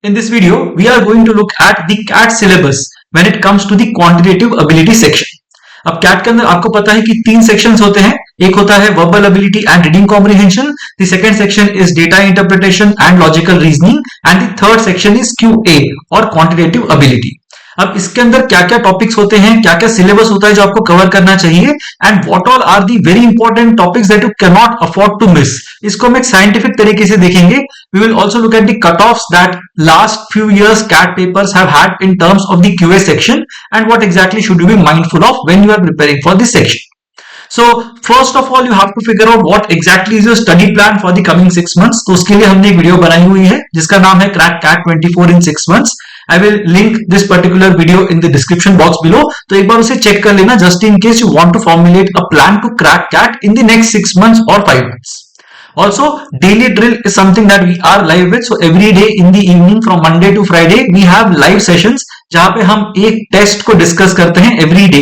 In this video, we are going to look at the CAT syllabus when it comes to the quantitative ability section. अब CAT के अंदर आपको पता है कि तीन सेक्शंस होते हैं. एक होता है verbal ability and reading comprehension. The second section is data interpretation and logical reasoning, and the third section is QA और quantitative ability. अब इसके अंदर क्या क्या टॉपिक्स होते हैं, क्या क्या सिलेबस होता है जो आपको कवर करना चाहिए, and what all are the very important topics that you can not afford to miss. इसको हम एक साइंटिफिक तरीके से देखेंगे. We will also look at the cut offs that last few years CAT papers have had in terms of the QA section and what exactly should you be mindful of when you are preparing for this section. So first of all, you have to figure out what exactly is your study plan for the coming 6 months. तो उसके लिए हमने एक video बनाई हुई है जिसका नाम है crack cat 24 in 6 months. I will link this particular video in the description box below. तो एक बार उसे चेक कर लेना just in case you want to formulate a plan to crack CAT in the next 6 months or 5 months. Also, daily drill is something that we are live with. So every day in the evening from Monday to Friday, we have live sessions जहां पे हम एक test को discuss करते हैं every day.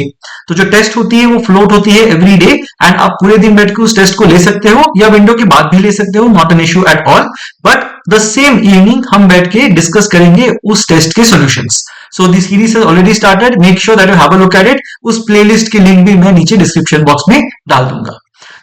तो जो test होती है वो फ्लोट होती है एवरी डे एंड आप पूरे दिन बैठ के उस टेस्ट को ले सकते हो या विंडो के बाद भी ले सकते हो. Not an issue at all. But the same evening हम बैठ के डिस्कस करेंगे उस टेस्ट के solutions. So this series has already started. Make sure that you have a look at it. उस प्लेलिस्ट की लिंक भी मैं नीचे डिस्क्रिप्शन बॉक्स में डाल दूंगा.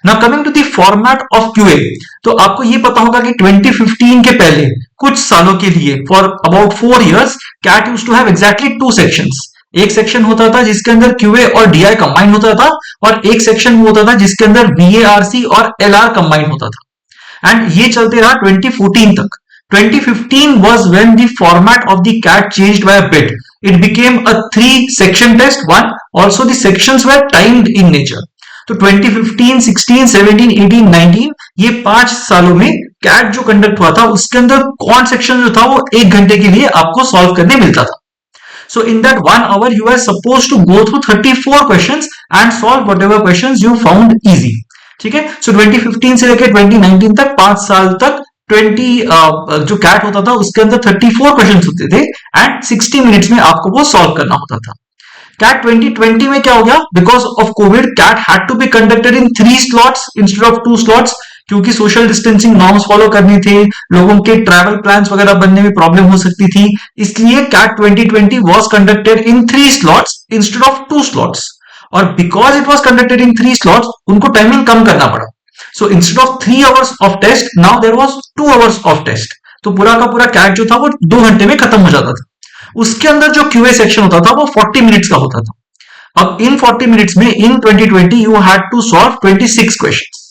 Now coming to the format of QA, तो आपको ये पता होगा कि 2015 के पहले कुछ सालों के लिए for about 4 years CAT used to have exactly 2 sections. एक सेक्शन होता था जिसके अंदर QA और DI कंबाइन होता था और एक सेक्शन होता था जिसके अंदर VARC और LR कंबाइन होता था. एंड ये चलते रहा 2014 तक. 2015 was when the format of the CAT changed by a bit. It became a 3-section test. One, also the sections were timed in nature. तो 2015, 16, 17, 18, 19 ये 5 सालों में कैट जो कंडक्ट हुआ था उसके अंदर कौन सेक्शन जो था वो 1 घंटे के लिए आपको सॉल्व करने मिलता था. सो in that 1 hour you are supposed to go through 34 questions and solve whatever questions you found easy. ठीक है. सो 2015 से लेकर 2019 तक 5 साल तक 20 जो कैट होता था उसके अंदर 34 क्वेश्चंस होते थे एंड 60 मिनट्स में आपको वो सॉल्व करना होता था. CAT 2020 में क्या हो गया? Because of covid CAT had to be conducted in 3 slots instead of 2 slots क्योंकि सोशल डिस्टेंसिंग नॉर्म्स फॉलो करने थे, लोगों के ट्रैवल प्लान्स वगैरह बनने में प्रॉब्लम हो सकती थी. इसलिए CAT 2020 was conducted in 3 slots instead of 2 slots. और because it was conducted in 3 slots उनको टाइमिंग कम करना पड़ा. So instead of 3 hours of test now there was 2 hours of test. तो पूरा का पूरा CAT जो था वो 2 घंटे में खत्म हो जाता था. उसके अंदर जो QA सेक्शन होता था वो 40 मिनट्स का होता था. अब इन 40 मिनट्स में in 2020 you had to solve 26 questions.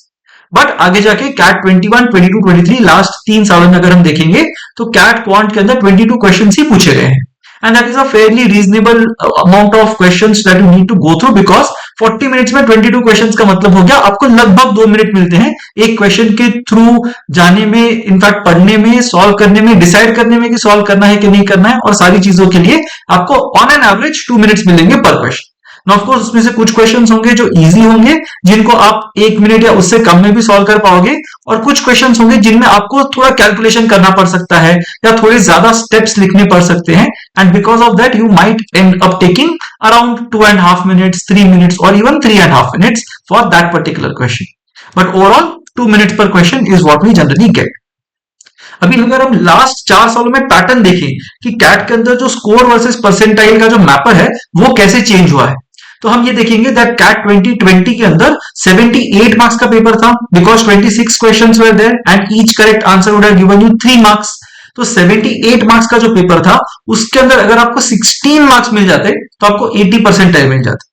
But आगे जाके CAT 21, 22, 23 लास्ट 3 सालों में अगर हम देखेंगे तो CAT क्वांट के अंदर 22 क्वेश्चंस ही पूछे गए हैं. And that is a fairly reasonable amount of questions that you need to go through because 40 minutes में 22 क्वेश्चंस का मतलब हो गया आपको लगभग 2 मिनट मिलते हैं एक क्वेश्चन के थ्रू जाने में, इनफैक्ट पढ़ने में, सॉल्व करने में, डिसाइड करने में कि सॉल्व करना है कि नहीं करना है और सारी चीजों के लिए आपको ऑन एन एवरेज 2 मिनट्स मिलेंगे पर क्वेश्चन. ऑफ कोर्स उसमें से कुछ क्वेश्चंस होंगे जो इजी होंगे जिनको आप 1 मिनट या उससे कम में भी सॉल्व कर पाओगे और कुछ क्वेश्चंस होंगे जिनमें आपको थोड़ा कैलकुलेशन करना पड़ सकता है या थोड़े ज्यादा स्टेप्स लिखने पड़ सकते हैं. And because of that you might end up taking around 2.5 minutes, 3 minutes और even 3.5 minutes for that particular question. But overall 2 minutes per question is what we generally get. अभी अगर हम लास्ट 4 सालों में पैटर्न देखें कि कैट के अंदर जो स्कोर वर्सेस परसेंटाइल का जो मैपर है वो कैसे चेंज हुआ है तो हम ये देखेंगे दैट CAT 2020 के अंदर 78 मार्क्स का पेपर था because 26 questions were there and each correct answer would have given you 3 marks. तो 78 मार्क्स का जो पेपर था उसके अंदर अगर आपको 16 मार्क्स मिल जाते तो आपको 80 परसेंटाइल मिल जाते.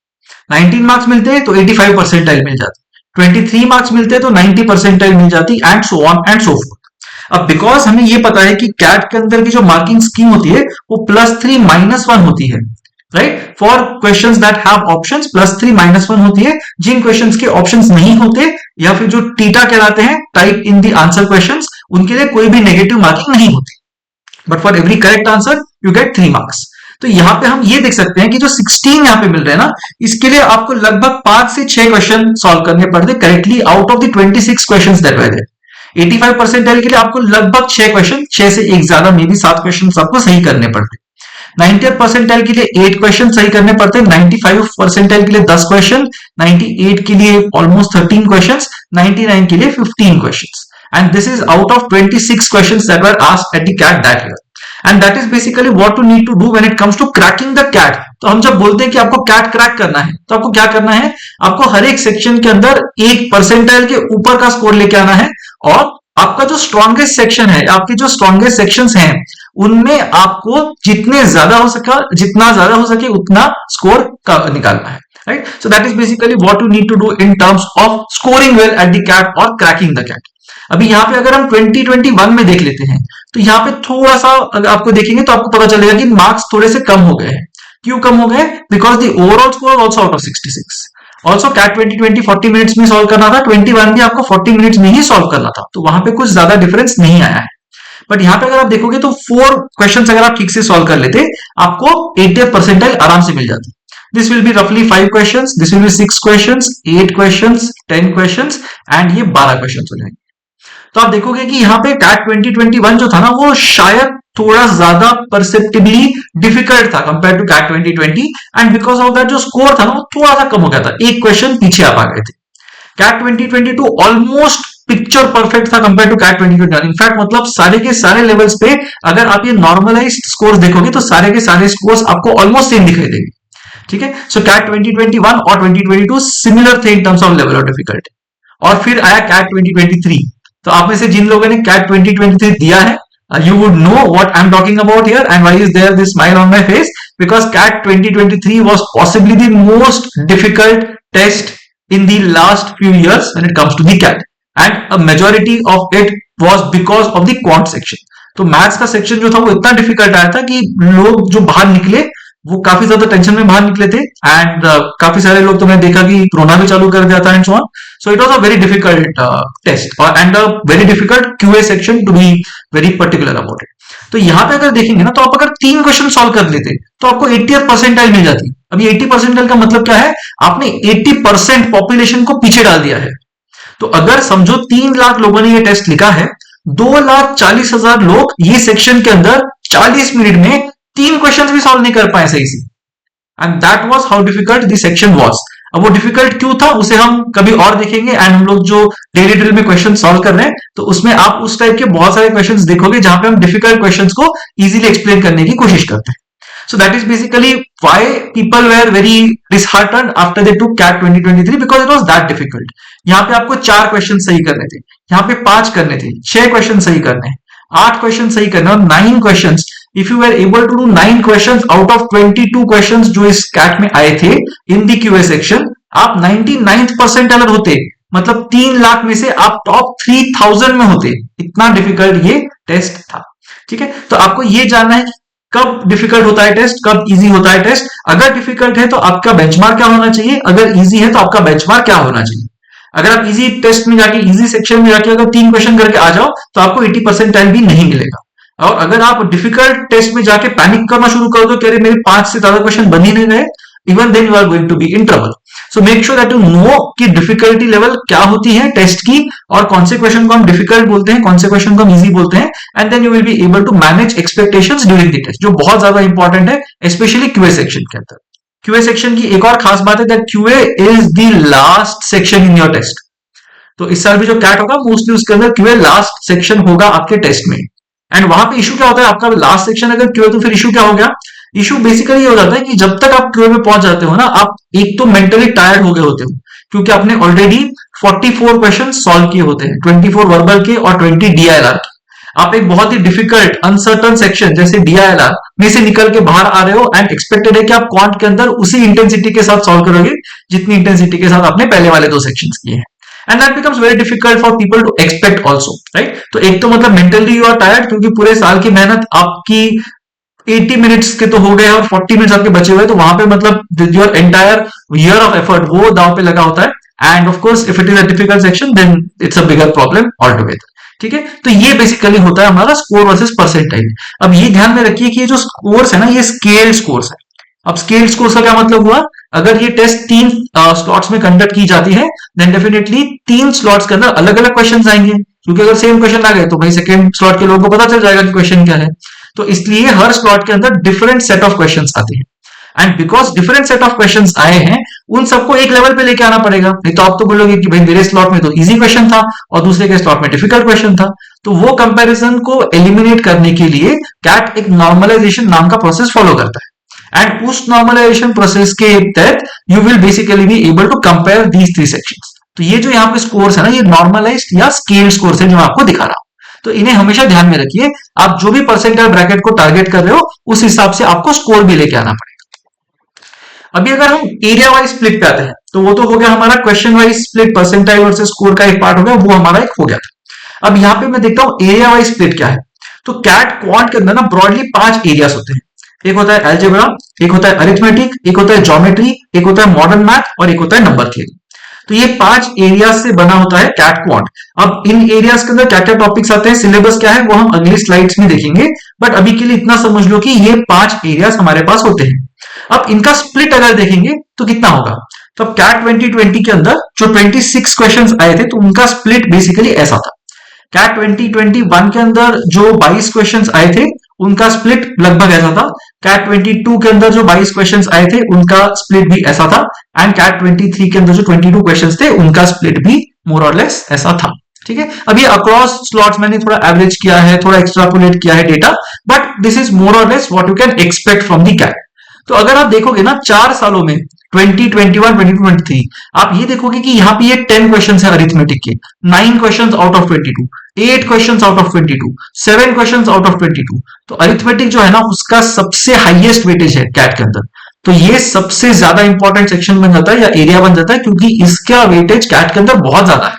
19 मार्क्स मिलते तो 85 परसेंटाइल मिल जाते. 23 मार्क्स मिलते तो 90 परसेंटाइल मिल जाती and so on and so fourth. अब बिकॉज हमें ये पता है कि CAT के अंदर की जो मार्किंग स्कीम होती है वो +3 -1 होती है. Right. For questions that have options +3 -1 होती है. जिन क्वेश्चंस के ऑप्शंस नहीं होते या फिर जो टीटा कहलाते हैं type in the answer questions उनके लिए कोई भी नेगेटिव मार्किंग नहीं होती. But for every correct answer you get 3 marks. तो यहां पे हम ये देख सकते हैं कि जो 16 यहां पे मिल रहे हैं ना इसके लिए आपको लगभग 5 से 6 क्वेश्चन सॉल्व करने पड़ते correctly out of the 26 questions that were there. 85 percentile के लिए आपको लगभग 6 क्वेश्चन, 6 से एक ज्यादा मे बी 7 क्वेश्चन आपको सही करने पड़ते. 90 परसेंटाइल के लिए 8 क्वेश्चन सही करने पड़ते हैं. 95 परसेंटाइल के लिए 10 क्वेश्चन, 98 के लिए ऑलमोस्ट 13 क्वेश्चंस, 99 के लिए 15 questions. And this is out of 26 questions that were asked at the CAT that year. And that is basically what you need to do when it comes to cracking the CAT. तो हम जब बोलते हैं कि आपको cat crack करना है, तो आपको क्या करना है, आपको हर एक सेक्शन के अंदर एक परसेंटाइल के ऊपर का स्कोर लेके आना है, और आपका जो स्ट्रॉन्गेस्ट सेक्शन है, आपके जो स्ट्रॉन्गेस्ट सेक्शंस हैं, उनमें आपको जितना ज्यादा हो सके उतना स्कोर निकालना है, right. So that is basically what you need to do in terms of scoring well at the CAT और क्रैकिंग द कैट। अभी यहाँ पे अगर हम 2021 में देख लेते हैं, तो यहाँ पे थोड़ा सा अगर आपको देखेंगे तो आपको पता चलेगा कि मार्क्स थोड़े से कम हो गए हैं। क्यों कम हो गए? Because the overall score also out of 66। Also CAT 2020 40 minutes में सॉल्व करना था, 21 भी आपको 40 मिनट्स में ही सॉल्व करना था, तो वहां पे कुछ ज्यादा डिफरेंस नहीं आया है। बट यहाँ पे अगर आप देखोगे तो 4 क्वेश्चंस अगर आप ठीक से सॉल्व कर लेते, आपको 80th परसेंटाइल आराम से मिल जाती। दिस विल बी रफली 5 questions, this will be 6 questions, 8 questions, 10 questions and ये 12 क्वेश्चंस हो जाएंगे। तो आप देखोगे कि यहाँ पे कैट 2021 जो था ना, वो शायद थोड़ा ज्यादा परसेप्टिबली डिफिकल्ट था compare to CAT 2020, and because of that जो स्कोर था ना, वो थोड़ा सा कम हो गया था, एक क्वेश्चन पीछे आप आ गए थे। कैट 2022 ऑलमोस्ट पिक्चर परफेक्ट था कंपेयर टू कैट 2021। इनफैक्ट मतलब सारे के सारे लेवल्स पे अगर आप ये नॉर्मलाइज्ड स्कोर्स देखोगे तो सारे के सारे स्कोर्स आपको ऑलमोस्ट सेम दिखाई देंगे, ठीक है। सो कैट 2021 और 2022 सिमिलर थे इन terms of level of difficulty. और फिर आया कैट 2023। तो आप में से जिन लोगों ने कैट 2023 दिया है, you would know what I'm talking about here and why is there this smile on my face, because CAT 2023 was possibly the most difficult test in the last few years when it comes to the CAT, and a majority of it was because of the quant section। तो maths का section जो था वो इतना difficult आया था कि लोग जो बाहर निकले वो काफी ज्यादा टेंशन में बाहर निकले थे, एंड काफी सारे लोग तो मैंने देखा कि रोना भी चालू कर दिया था and so on. So it was a very difficult test और and a very difficult QA section to be very particular about it. तो यहाँ पे अगर देखेंगे ना, तो आप अगर 3 क्वेश्चन सॉल्व कर लेते तो आपको 80th परसेंटाइल मिल जाती। अभी 80 परसेंटाइल का मतलब क्या है, आपने 80% पॉपुलेशन को पीछे डाल दिया है। तो अगर समझो 3 लाख लोगों ने ये टेस्ट लिखा है, 2,40,000 लोग ये सेक्शन के अंदर 40 मिनट में 3 क्वेश्चंस भी सॉल्व नहीं कर पाए सही से, and that was how difficult the section was. अब वो डिफिकल्ट क्यों था उसे हम कभी और देखेंगे, एंड हम लोग जो डेली ड्रिल में क्वेश्चन सॉल्व कर रहे हैं तो उसमें आप उस टाइप के बहुत सारे क्वेश्चंस देखोगे जहां पे हम डिफिकल्ट क्वेश्चंस को इजीली एक्सप्लेन करने की कोशिश करते हैं। So that is basically why people were very disheartened after they took CAT 2023 because it was that difficult। यहाँ पे आपको 4 क्वेश्चन सही करने थे, यहाँ पे 5 करने थे, 6 क्वेश्चन सही करने हैं, 8 क्वेश्चन सही करने और 9 questions. If you were able to do 9 questions out of 22 questions जो इस कैट में आए थे इन दी क्यूए सेक्शन, आप 99th परसेंटाइल होते, मतलब 3 लाख में से आप टॉप 3000 में होते। इतना डिफिकल्ट ये टेस्ट था, ठीक है। तो आपको ये जानना है कब डिफिकल्ट होता है टेस्ट, कब इजी होता है टेस्ट। अगर डिफिकल्ट है तो आपका बेंचमार्क क्या होना चाहिए, अगर इजी है तो आपका बेंचमार्क क्या होना चाहिए। अगर आप इजी टेस्ट में जाके, इजी सेक्शन में जाके अगर 3 क्वेश्चन करके आ जाओ तो आपको 80 परसेंटाइल भी नहीं मिलेगा। और अगर आप डिफिकल्ट टेस्ट में जाके पैनिक करना शुरू कर दो कि अरे मेरे 5 से ज्यादा क्वेश्चन बन ही नहीं गए, even then you are going to be in trouble. So make sure that you know कि डिफिकल्टी लेवल क्या होती है टेस्ट की, और कौन से क्वेश्चन को हम डिफिकल्ट बोलते हैं, कौन से क्वेश्चन को हम इजी बोलते हैं, and then you will be able to manage expectations during the test, जो बहुत ज्यादा इंपॉर्टेंट है स्पेशली क्यूए सेक्शन के अंदर। क्यूए सेक्शन की एक और खास बात है that QA is the last section in your test. तो इस साल भी जो कैट होगा मोस्टली उसके अंदर क्यूए लास्ट सेक्शन होगा आपके टेस्ट में। एंड वहां पे इशू क्या होता है, आपका लास्ट सेक्शन अगर क्यूए तो फिर इशू क्या हो गया, इशू बेसिकली ये हो जाता है कि जब तक आप क्यूए में पहुंच जाते हो ना, आप एक तो मेंटली टायर्ड हो गए होते हो क्योंकि आपने ऑलरेडी 44 क्वेश्चन सॉल्व किए होते हैं, 24 वर्बल के और 20 डीआईएलआर के। आप एक बहुत ही डिफिकल्ट अनसर्टन सेक्शन जैसे डीआईएलआर में से निकल के बाहर आ रहे हो, एंड एक्सपेक्टेड है कि आप क्वांट के अंदर उसी इंटेंसिटी के साथ सॉल्व करोगे जितनी इंटेंसिटी के साथ आपने पहले वाले 2 सेक्शंस किए हैं। And that becomes very difficult for people to expect also, right. तो एक तो मतलब मेंटली यू आर टायर्ड क्योंकि पूरे साल की मेहनत आपकी 80 मिनट्स के तो हो गए और 40 मिनट्स आपके बचे हुए, तो वहां पे मतलब your entire year of effort वो दांव पे लगा होता है। And of course if it is a difficult section then it's a bigger problem all together, ठीक है। तो ये बेसिकली होता है हमारा स्कोर वर्सेस परसेंटाइल। अब ये ध्यान में रखिए कि ये जो स्कोर्स है ना, ये स्केल स्कोर्स है। अब स्केल स्कोर्स का क्या मतलब हुआ, अगर ये टेस्ट 3 स्लॉट्स में कंडक्ट की जाती है देन डेफिनेटली 3 स्लॉट्स के अंदर अलग अलग क्वेश्चन आएंगे, क्योंकि अगर सेम क्वेश्चन आ गए तो भाई सेकंड स्लॉट के लोगों को पता चल जाएगा कि क्वेश्चन क्या है। तो इसलिए हर स्लॉट के अंदर डिफरेंट सेट ऑफ क्वेश्चंस आते हैं। And because different set of questions आए हैं, उन सबको एक लेवल पे लेके आना पड़ेगा। नहीं तो आप तो बोलोगे कि भाई मेरे स्लॉट में तो इजी क्वेश्चन था और दूसरे के स्लॉट में डिफिकल्ट क्वेश्चन था। तो वो कंपैरिजन को एलिमिनेट करने के लिए कैट एक नॉर्मलाइजेशन नाम का प्रोसेस फॉलो करता है, एंड उस नॉर्मलाइजेशन प्रोसेस के तहत you will basically be able to compare these three sections. तो ये जो यहाँ पे स्कोर्स है ना, ये नॉर्मलाइज्ड या स्केल्ड स्कोर्स है जो मैं आपको दिखा रहा हूं। तो इन्हें हमेशा ध्यान में रखिए, आप जो भी परसेंटाइल ब्रैकेट को टारगेट कर रहे हो उस हिसाब से आपको स्कोर भी लेके आना पड़ेगा। अभी अगर हम एरिया वाइज स्प्लिट पे आते हैं, तो वो तो हो गया हमारा question wise split, percentile versus score का एक पार्ट हो गया, वो हमारा एक हो गया था। अब यहाँ पे मैं देखता हूं एरिया वाइज स्प्लिट क्या है। तो कैट क्वांट के अंदर ना ब्रॉडली 5 एरियाज होते हैं। एक होता है अलजेब्रा, एक होता है अरिथमेटिक, एक होता है ज्योमेट्री, एक होता है मॉडर्न मैथ और एक होता है नंबर थ्योरी। तो ये 5 एरियाज से बना होता है कैट क्वांट। अब इन एरियाज के अंदर क्या क्या टॉपिक्स आते हैं, सिलेबस क्या है, वो हम अगली स्लाइड्स में देखेंगे, बट अभी के लिए इतना समझ लो कि ये 5 एरियाज हमारे पास होते हैं। अब इनका स्प्लिट अगर देखेंगे तो कितना होगा, तो कैट 2020 के अंदर जो 26 क्वेश्चंस आए थे, तो उनका स्प्लिट बेसिकली ऐसा था। कैट 2021 के अंदर जो 22 क्वेश्चंस आए थे, उनका स्प्लिट लगभग ऐसा था। कैट 22 के अंदर जो 22 क्वेश्चंस आए थे, उनका स्प्लिट भी ऐसा था। एंड कैट 23 के अंदर जो 22 क्वेश्चंस थे, उनका स्प्लिट भी मोर और लेस ऐसा था। ठीक है, अब ये अक्रॉस स्लॉट्स मैंने थोड़ा एवरेज किया है, थोड़ा एक्स्ट्रापोलेट किया है data, but this is more और less what you can expect from the CAT. तो अगर आप देखोगे ना 4 सालों में 2021, 2023, आप ये देखोगे कि यहाँ पे ये 10 क्वेश्चन है अरिथमेटिक के, 9 question out of 22, 8 question out of 22, 7 question out of 22। तो अरिथमेटिक जो है ना, उसका सबसे हाईएस्ट वेटेज है कैट के अंदर। तो ये सबसे ज्यादा इंपॉर्टेंट सेक्शन बन जाता है या एरिया बन जाता है, क्योंकि इसका वेटेज कैट के अंदर बहुत ज्यादा है।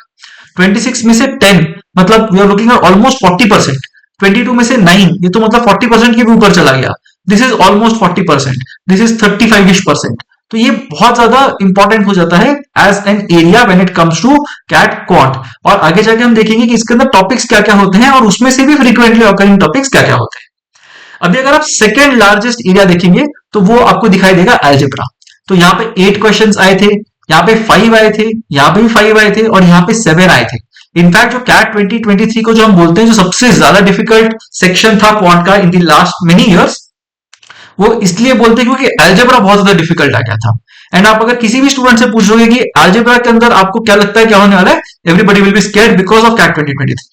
26 में से 10 मतलब we are looking at almost 40%, 22 में से 9 ये तो मतलब 40% के भी ऊपर चला गया। This is almost 40%, this is 35%। तो ये बहुत ज्यादा इंपॉर्टेंट हो जाता है as an area when it comes to CAT quant. और आगे जाके हम देखेंगे कि इसके अंदर टॉपिक्स क्या क्या होते हैं और उसमें से भी फ्रीक्वेंटली ऑकरिंग टॉपिक्स क्या क्या होते हैं। अभी अगर आप सेकेंड लार्जेस्ट एरिया देखेंगे तो वो आपको दिखाई देगा अलजेब्रा। तो यहाँ पे 8 क्वेश्चन आए थे, यहाँ पे 5 आए थे, यहाँ पे भी 5 आए थे और यहाँ पे 7 आए थे। इनफैक्ट जो कैट 2023 को जो हम बोलते हैं जो सबसे ज्यादा डिफिकल्ट सेक्शन था क्वांट का in the last many years, वो इसलिए बोलते हैं क्योंकि अलजेब्रा बहुत ज्यादा डिफिकल्ट आ गया था। एंड आप अगर किसी भी स्टूडेंट से पूछ लोगे कि अलजेब्रा के अंदर आपको क्या लगता है क्या होने वाला है, everybody will be scared because of CAT 2023।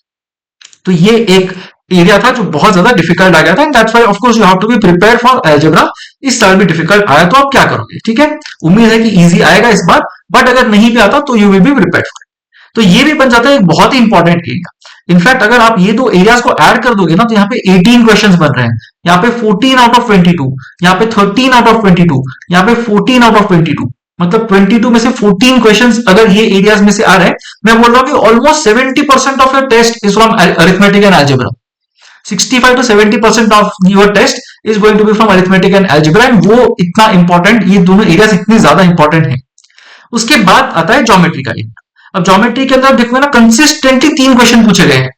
तो ये एक एरिया था जो बहुत ज्यादा डिफिकल्ट आ गया था, and that's why of course you have to be prepare for algebra. इस साल भी डिफिकल्ट आया तो आप क्या करोगे, ठीक है, उम्मीद है कि इजी आएगा इस बार, बट अगर नहीं भी आता तो you will be prepared for. तो ये भी बन जाता है एक बहुत ही इंपॉर्टेंट एरिया। इनफैक्ट अगर आप ये दो एरियाज को ऐड कर दोगे ना, तो यहाँ पे 18 क्वेश्चंस बन रहे हैं, यहाँ पे 14 आउट ऑफ 22, यहाँ पे 13 आउट ऑफ 22, यहाँ पे 14 आउट ऑफ 22, मतलब 22 में से 14 क्वेश्चंस अगर ये एरियाज में से आ रहे हैं। मैं बोल रहा हूँ कि almost 70% of your test is from arithmetic and algebra. 65 to 70% of your test is going to be from arithmetic and algebra, and वो इतना इंपॉर्टेंट, ये दोनों एरियाज इतने ज्यादा इंपॉर्टेंट है। उसके बाद आता है ज्योमेट्री का एरिया। अब ज्योमेट्री के अंदर देखो ना, कंसिस्टेंटली 3 क्वेश्चन पूछे गए हैं,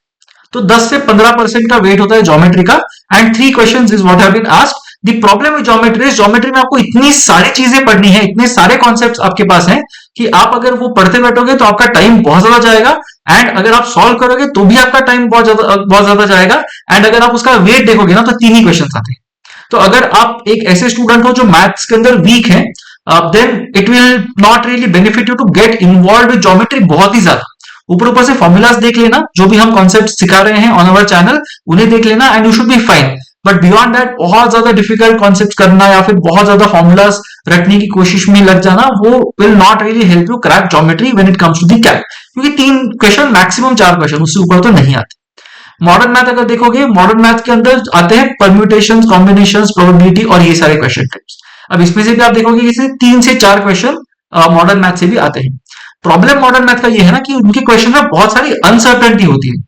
तो 10 से 15% का वेट होता है ज्योमेट्री का, and 3 questions is what have been asked. The problem with geometry is, geometry में आपको इतनी सारी चीजें पढ़नी है, इतने सारे कॉन्सेप्ट्स आपके पास हैं कि आप अगर वो पढ़ते बैठोगे तो आपका टाइम बहुत ज्यादा जाएगा, एंड अगर आप सॉल्व करोगे तो भी आपका टाइम बहुत ज्यादा जाएगा। एंड अगर आप उसका वेट देखोगे ना, तो 3 ही क्वेश्चन आते हैं। तो अगर आप एक ऐसे स्टूडेंट हो जो मैथ्स के अंदर वीक है, then it will not really benefit you to get involved with geometry बहुत ही ज्यादा। ऊपर से फॉर्मूलाज देख लेना, जो भी हम कॉन्सेप्ट सिखा रहे हैं ऑन अवर चैनल उन्हें देख लेना, and you should be fine. But beyond that बहुत ज्यादा डिफिकल्ट कॉन्सेप्ट करना या फिर बहुत ज्यादा फॉर्मूलाज रटने की कोशिश में लग जाना, वो will not really help you crack geometry when it comes to the CAT, क्योंकि 3 क्वेश्चन मैक्सिमम 4 क्वेश्चन, उससे ऊपर तो नहीं आते। मॉडर्न मैथ अगर देखोगे, मॉडर्न मैथ के अंदर आते हैं परम्यूटेशंस, कॉम्बिनेशंस, प्रोबेबिलिटी और ये सारे क्वेश्चन टाइप्स। अब इसमें से भी आप देखोगे कि 3 से 4 क्वेश्चन मॉडर्न मैथ से भी आते हैं। प्रॉब्लम मॉडर्न मैथ का ये है ना कि उनके क्वेश्चन में बहुत सारी अनसर्टेनिटी होती है,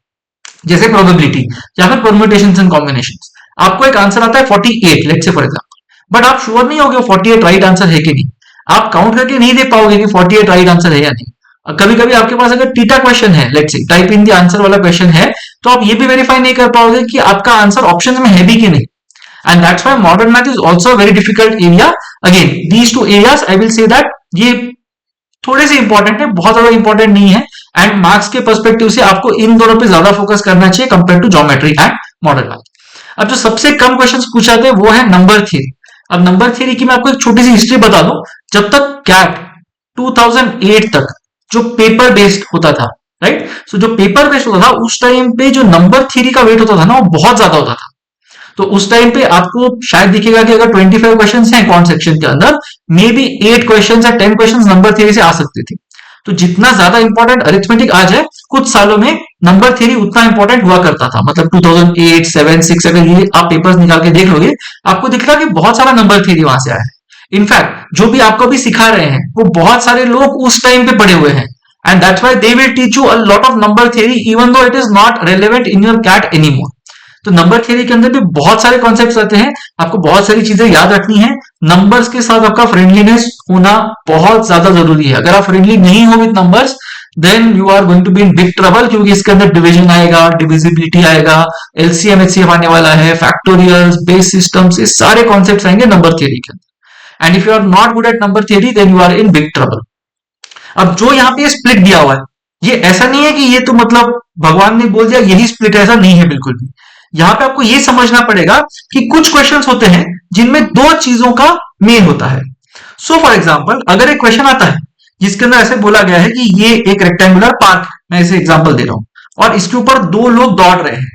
जैसे प्रोबेबिलिटी या फिर परम्यूटेशंस एंड कॉम्बिनेशंस। आपको एक आंसर आता है 48 let's say for example, but आप श्योर नहीं होगे 48 राइट आंसर है कि नहीं, आप काउंट करके नहीं देख पाओगे कि 48 राइट आंसर है या नहीं। कभी कभी आपके पास अगर टीटा क्वेश्चन है, लेट्स से टाइप इन द आंसर वाला क्वेश्चन है, तो आप ये भी वेरीफाई नहीं कर पाओगे कि आपका आंसर ऑप्शन में है भी कि नहीं। And that's why modern math is also a very difficult area. Again, these 2 areas I will say that ये थोड़े से इंपॉर्टेंट है, बहुत ज्यादा इंपॉर्टेंट नहीं है, एंड मार्क्स के पर्सपेक्टिव से आपको इन दोनों पे ज्यादा फोकस करना चाहिए compare to geometry and modern math. अब जो सबसे कम क्वेश्चंस पूछे जाते हैं वो है नंबर थ्योरी। अब नंबर थ्योरी की मैं आपको एक छोटी सी हिस्ट्री बता दूं। जब तक कैट 2008 तक जो पेपर बेस्ड होता था, राइट, सो जो पेपर बेस्ड होता था उस टाइम पे जो नंबर थ्योरी का वेट होता था ना वो बहुत ज्यादा होता था। तो उस टाइम पे आपको शायद दिखेगा कि अगर 25 क्वेश्चन हैं कौन सेक्शन के अंदर, मे बी 8 क्वेश्चन या 10 क्वेश्चन नंबर थ्योरी से आ सकते थे। तो जितना ज्यादा इंपॉर्टेंट अरिथमेटिक आ जाए कुछ सालों में नंबर थ्योरी उतना इंपॉर्टेंट हुआ करता था। मतलब 2008 7 6 अगर ये आप पेपर्स निकाल के देख लोगे आपको दिखेगा कि बहुत सारा नंबर थ्योरी वहां से आया है। इनफैक्ट जो भी आपको भी सिखा रहे हैं वो बहुत सारे लोग उस टाइम पे पढ़े हुए हैं, and that's why they will teach you a lot of number theory even though it is not relevant in your CAT anymore. तो नंबर थ्योरी के अंदर भी बहुत सारे कॉन्सेप्ट्स रहते हैं, आपको बहुत सारी चीजें याद रखनी है। नंबर्स के साथ आपका फ्रेंडलीनेस होना बहुत ज्यादा जरूरी है। अगर आप फ्रेंडली नहीं हो with numbers then you are going to be in big trouble, क्योंकि इसके अंदर डिविजन आएगा, डिविजिबिलिटी आएगा, एलसीएम एचसीएफ आने वाला है, फैक्टोरियल्स, बेस सिस्टम्स, ये सारे कॉन्सेप्ट्स आएंगे नंबर थ्योरी के अंदर। And if you are not good at number theory then you are in big trouble. अब जो यहाँ पे स्प्लिट दिया हुआ है ये ऐसा नहीं है कि ये तो मतलब भगवान ने बोल दिया यही स्प्लिट है, ऐसा नहीं है बिल्कुल भी। यहां पे आपको ये समझना पड़ेगा कि कुछ क्वेश्चंस होते हैं जिनमें दो चीजों का मेन होता है। सो फॉर एग्जांपल अगर एक क्वेश्चन आता है जिसके अंदर ऐसे बोला गया है कि ये एक रेक्टेंगुलर पार्क, मैं इसे एग्जांपल दे रहा हूं, और इसके ऊपर दो लोग दौड़ रहे हैं,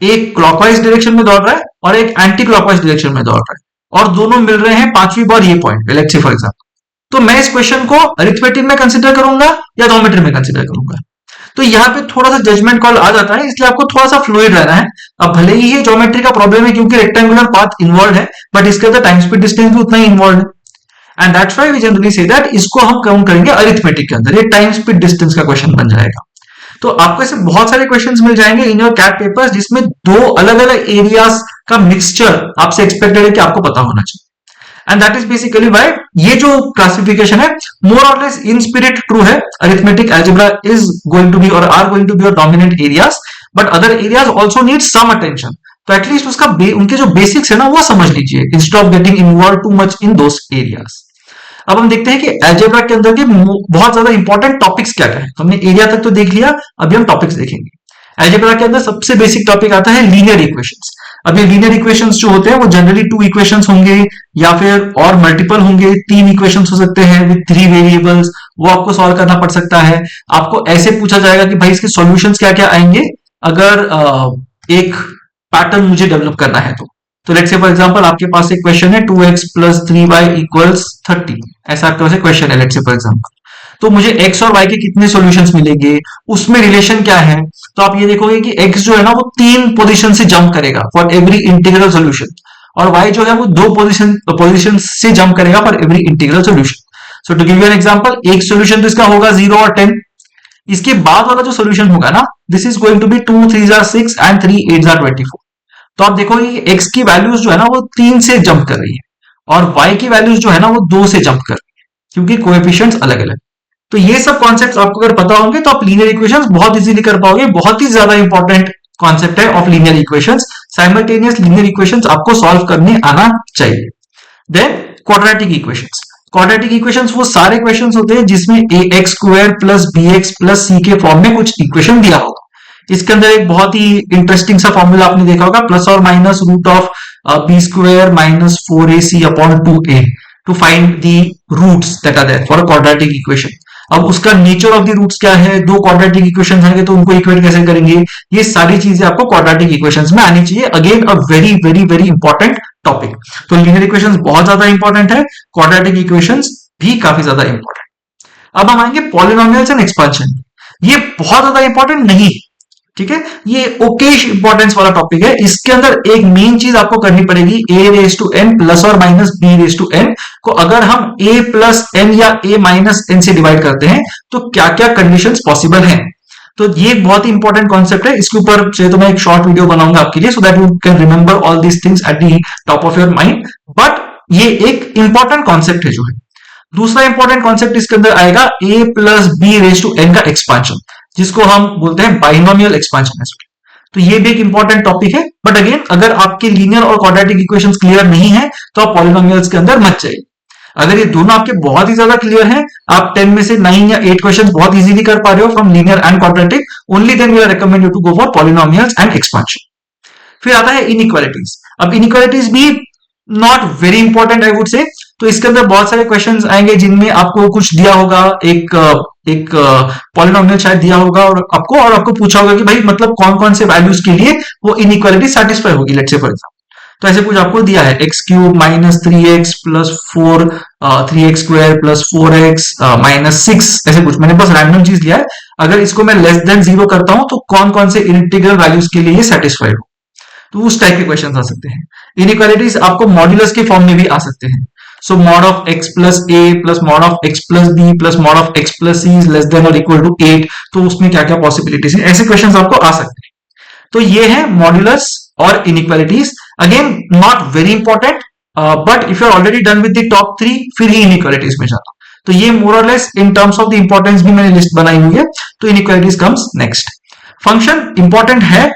एक क्लॉकवाइज डायरेक्शन में दौड़ रहा है और एक एंटी क्लॉकवाइज डायरेक्शन में दौड़ रहा है, और दोनों मिल रहे हैं पांचवी बार ये point, let's say for example. तो मैं इस क्वेश्चन को अरिथमेटिक में कंसिडर करूंगा या ज्योमेट्री में कंसिडर करूंगा। तो यहाँ पे थोड़ा सा जजमेंट कॉल आ जाता है, इसलिए आपको थोड़ा सा फ्लूइड रहना है। अब भले ही ये ज्योमेट्री का प्रॉब्लम है क्योंकि रेक्टेंगुलर पाथ इन्वॉल्व है, बट इसके अंदर टाइम स्पीड डिस्टेंस भी उतना ही इन्वॉल्व है, and that's why we generally say that इसको हम काउंट करेंगे अरिथमेटिक के अंदर, ये टाइम स्पीड डिस्टेंस का क्वेश्चन बन जाएगा। तो आपको ऐसे बहुत सारे क्वेश्चंस मिल जाएंगे इन योर कैट पेपर्स जिसमें दो अलग अलग एरियाज का मिक्सचर आपसे एक्सपेक्टेड है कि आपको पता होना चाहिए। And that is basically why ये जो क्लासिफिकेशन है मोर और लेस इन स्पिरिट ट्रू है। Arithmetic algebra is going to be और are going to be your dominant areas, but other areas also need some attention. तो at least उसका उनके जो बेसिक्स है ना वो समझ लीजिए instead of getting involve too much in those areas. अब हम देखते हैं कि अलजेब्रा के अंदर के बहुत ज्यादा इंपॉर्टेंट टॉपिक्स क्या क्या है। तो हमने एरिया तक तो देख लिया, अभी हम टॉपिक्स देखेंगे। अलजेब्रा के अंदर सबसे बेसिक टॉपिक आता है लीनियर इक्वेशंस। अब ये लीनियर इक्वेशंस जो होते हैं वो जनरली 2 इक्वेशंस होंगे या फिर और मल्टीपल होंगे, 3 इक्वेशंस हो सकते हैं विद 3 वेरिएबल्स, वो आपको सॉल्व करना पड़ सकता है। आपको ऐसे पूछा जाएगा कि भाई इसके सॉल्यूशंस क्या क्या आएंगे अगर एक पैटर्न मुझे डेवलप करना है। तो लेट्स से फॉर एग्जांपल आपके पास एक क्वेश्चन है 2x + 3y = 30, ऐसा आपके पास एक क्वेश्चन है लेट्स से फॉर एग्जांपल। तो मुझे x और y के कितने सॉल्यूशंस मिलेंगे, उसमें रिलेशन क्या है। तो आप ये देखोगे कि x जो है ना वो 3 पोजीशन से जंप करेगा फॉर एवरी इंटीग्रल सॉल्यूशन, और y जो है वो 2 पोजीशन से जंप करेगा for every integral solution. So to give you an example, एक सॉल्यूशन तो इसका होगा 0 और 10, इसके बाद वाला जो सॉल्यूशन होगा ना this is going to be 2 3 6 and 3 8 24। तो आप देखोगे कि x की वैल्यूज जो है ना वो 3 से जंप कर रही है और y की वैल्यूज जो है ना वो 2 से जंप कर रही है, क्योंकि कोएफिशिएंट्स अलग अलग। तो ये सब कॉन्सेप्ट्स आपको अगर पता होंगे तो आप लीनियर इक्वेशंस बहुत इजीली कर पाओगे। बहुत ही ज्यादा इंपॉर्टेंट कॉन्सेप्ट है of linear equations. Simultaneous linear equations आपको सॉल्व करने आना चाहिए। Then quadratic equations. Quadratic equations वो सारे क्वेश्चंस होते हैं जिसमें ax² + bx + c के फॉर्म में कुछ इक्वेशन दिया होगा। इसके अंदर एक बहुत ही इंटरेस्टिंग सा फॉर्मूला आपने देखा होगा, +or -√b² - 4ac/2a to find the roots that are there for a quadratic equation. अब उसका नेचर ऑफ द रूट्स क्या है, 2 क्वाड्रेटिक इक्वेशंस होंगे तो उनको इक्वेट कैसे करेंगे, ये सारी चीजें आपको क्वाड्रेटिक इक्वेशंस में आनी चाहिए। Again a very very very important topic. तो लीनियर इक्वेशंस बहुत ज्यादा इंपॉर्टेंट है, क्वाड्रेटिक इक्वेशंस भी काफी ज्यादा इंपॉर्टेंट। अब हम आएंगे पॉलिनोमियल्स एंड एक्सपांशन। ये बहुत ज्यादा इंपॉर्टेंट नहीं है, ठीक है, ये ओकेश इंपॉर्टेंस वाला टॉपिक है। इसके अंदर एक मेन चीज आपको करनी पड़ेगी, a⁻n ± b⁻n को अगर हम a + n या a - n से डिवाइड करते हैं तो क्या क्या कंडीशंस पॉसिबल हैं। तो ये एक बहुत ही इंपॉर्टेंट कॉन्सेप्ट है। इसके ऊपर चाहिए तो मैं एक शॉर्ट वीडियो बनाऊंगा आपके लिए, सो that you can remember all these things at the top of your mind. But ये एक इंपॉर्टेंट कॉन्सेप्ट है जो है। दूसरा इंपॉर्टेंट कॉन्सेप्ट इसके अंदर आएगा a + b⁻n का एक्सपांशन, जिसको हम बोलते हैं बाइनोमियल एक्सपांशन। तो ये भी एक इंपॉर्टेंट टॉपिक है। बट अगेन अगर आपके लीनियर और क्वाड्रेटिक इक्वेशंस क्लियर नहीं है तो आप पॉलिनोमियल्स के अंदर मत जाइए। अगर ये दोनों आपके बहुत ही ज्यादा क्लियर हैं, आप 10 में से 9 या 8 क्वेश्चंस बहुत इजीली कर पा रहे हो from linear and quadratic, only then we are recommend you to go for polynomials and expansion. फिर आता है इनइक्वालिटीज। अब इनइक्वालिटीज भी not very important I would say. तो इसके अंदर बहुत सारे क्वेश्चंस आएंगे जिनमें आपको कुछ दिया होगा, एक पॉलिनोमियल शायद दिया होगा और आपको पूछा होगा कि भाई मतलब कौन कौन से वैल्यूज के लिए वो इनइक्वालिटी सेटिस्फाई होगी, लेट्स से फॉर एग्जांपल। तो ऐसे कुछ आपको दिया है, x cube minus 3x plus 4, 3x square plus 4x minus 6, ऐसे कुछ मैंने बस रैंडम चीज लिया है। अगर इसको मैं लेस देन 0 करता हूं तो कौन कौन से इंटीग्रल वैल्यूज के लिए ये सेटिस्फाइड हो, तो उस टाइप के क्वेश्चन आ सकते हैं। इनइक्वालिटीज आपको मॉड्यूलस के फॉर्म में भी आ सकते हैं। So mod of x plus A plus mod of x plus B plus mod of x plus C is less than और इक्वल टू 8, तो उसमें क्या क्या पॉसिबिलिटीज हैं, ऐसे क्वेश्चन आपको आ सकते हैं। तो ये है मॉड्यूलस और inequalities. Again not very important, but if you are already done with the top 3 फिर ही इनइक्वालिटीज में जाना। तो ये मोर और less in terms of the importance भी मैंने लिस्ट बनाई हुई है। तो inequalities comes next. Function important है,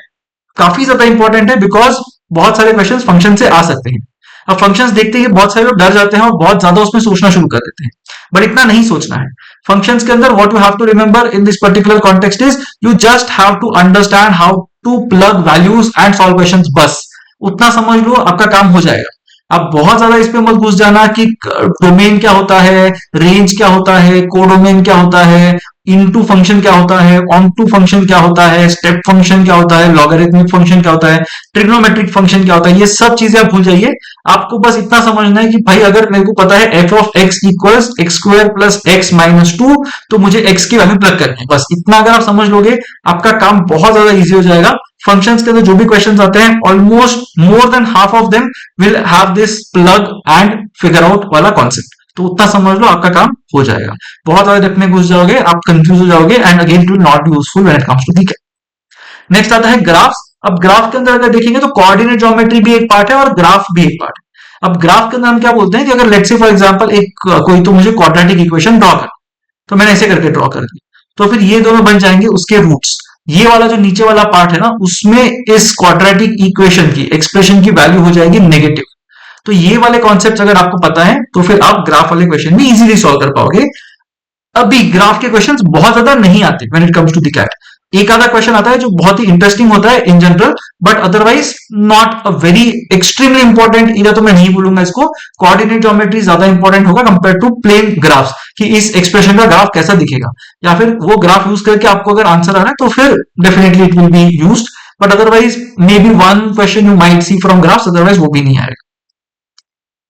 काफी ज्यादा इंपॉर्टेंट है, बिकॉज बहुत सारे क्वेश्चन फंक्शन से आ सकते हैं। अब फंक्शंस देखते ही बहुत सारे लोग डर जाते हैं और बहुत ज्यादा उसमें सोचना शुरू कर देते हैं, बट इतना नहीं सोचना है। फंक्शंस के अंदर what you have to remember in this particular context is you just have to understand how to plug values and solve questions, बस उतना समझ लो आपका काम हो जाएगा। आप बहुत ज्यादा इस पे मत घुस जाना कि डोमेन क्या होता है, रेंज क्या होता है, कोडोमेन क्या होता है, इनटू फंक्शन क्या होता है, ऑन टू फंक्शन क्या होता है, स्टेप फंक्शन क्या होता है, लॉगरिथमिक फंक्शन क्या होता है, ट्रिग्नोमेट्रिक फंक्शन क्या होता है, ये सब चीजें आप भूल जाइए। आपको बस इतना समझना है कि भाई अगर मेरे को पता है F of x equals x square plus x minus 2, तो मुझे एक्स की वैल्यू प्लग करनी है, बस इतना अगर आप समझ लोगे आपका काम बहुत ज्यादा इजी हो जाएगा। फंक्शंस के अंदर जो भी क्वेश्चंस आते हैं almost more than half of them will have this plug and figure out वाला कॉन्सेप्ट, तो उतना समझ लो आपका काम हो जाएगा। बहुत ज्यादा डेप्थ में घुस जाओगे आप कंफ्यूज हो जाओगे and again it will not be useful when it comes to the. Next आता है ग्राफ्स। अब ग्राफ के अंदर अगर देखेंगे तो कोऑर्डिनेट ज्योमेट्री भी एक पार्ट है और ग्राफ भी एक पार्ट है। अब ग्राफ के अंदर हम क्या बोलते हैं कि अगर लेट्स से फॉर एग्जांपल एक कोई तो मुझे क्वाड्रेटिक इक्वेशन ड्रॉ कर, तो मैंने ऐसे करके ड्रॉ कर दी, तो फिर ये दोनों बन जाएंगे उसके रूट्स। ये वाला जो नीचे वाला पार्ट है ना, उसमें इस क्वाड्रेटिक इक्वेशन की एक्सप्रेशन की वैल्यू हो जाएगी नेगेटिव। तो ये वाले कॉन्सेप्ट अगर आपको पता है तो फिर आप ग्राफ वाले क्वेश्चन भी इजीली सॉल्व कर पाओगे। अभी ग्राफ के क्वेश्चंस बहुत ज्यादा नहीं आते when it comes to the CAT. एक आधा क्वेश्चन आता है जो बहुत ही इंटरेस्टिंग होता है in general, but otherwise not a very extremely important. इधर तो मैं नहीं बोलूंगा इसको, कोऑर्डिनेट ज्योमेट्री ज्यादा इंपॉर्टेंट होगा कंपेयर टू प्लेन ग्राफ्स, कि इस एक्सप्रेशन का ग्राफ कैसा दिखेगा, या फिर वो ग्राफ यूज करके आपको अगर आंसर आ रहा है तो फिर definitely it will be used, but otherwise may be one question you might see from graphs, otherwise वो भी नहीं आएगा।